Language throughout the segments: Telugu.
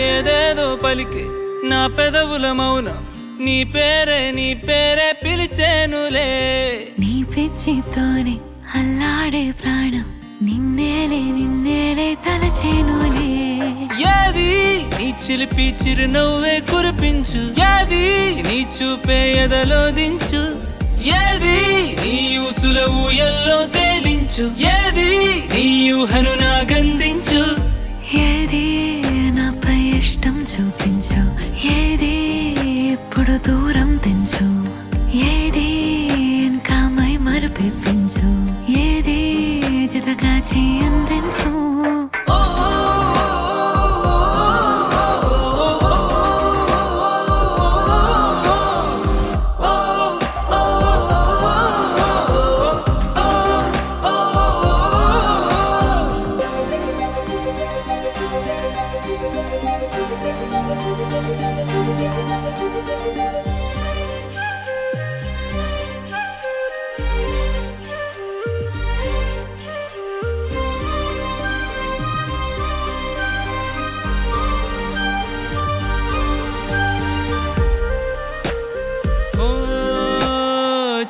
ఏదేదో పలికి నా పెదవుల మౌనం నీ పేరే పిలిచేనులే. నీ పిచ్చితోనే అల్లాడే ప్రాణం నిన్నేలే తలచేనులే. ఏది నీ చిలిపి చిరునవ్వే కురిపించు, ఏది నీ చూపే ఎదలో దించు, ఏది నీ ఊసుల ఊయల్లో తేలించు, ఏది నీ ఊహను నాగందించు. ఏది నాపై ఇష్టం చూపించు, ఏది ఇప్పుడు దూరం తెంచు, ఏది ఇంకా మై మరపిపించు, ఏది జతగా అందించు.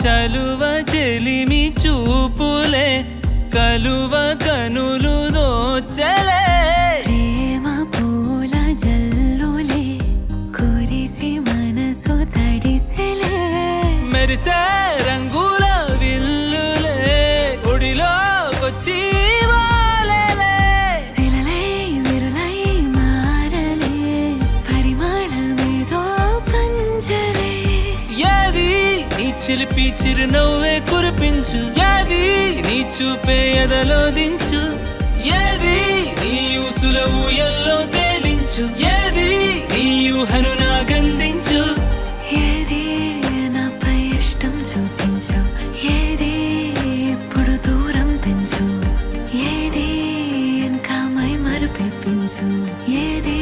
చలువ చెలిమి చూపులే కలువ కనులు దోచలే. ప్రేమ పూల జల్లులే కురిసి మనసు తడిసెలే. మెరిసే రంగుల విల్లులే ఒడిలోకొచ్చి వాలేలే. శిలలై విరులై మారలే పరిమాణమేదో పంజలే. ఏది నీ చిలిపి చిరునవ్వే కురిపించు, ఏది నీ చూపే ఎదలో దించు, ఏది నీ ఊసుల ఊయల్లో తేలించు, ఏది నీ ఊహను నాగందించు. ఏది నాపై ఇష్టం చూపించు, ఏది ఇప్పుడు దూరం తెంచు, ఏది ఇంకా మై మరపిపించు, ఏది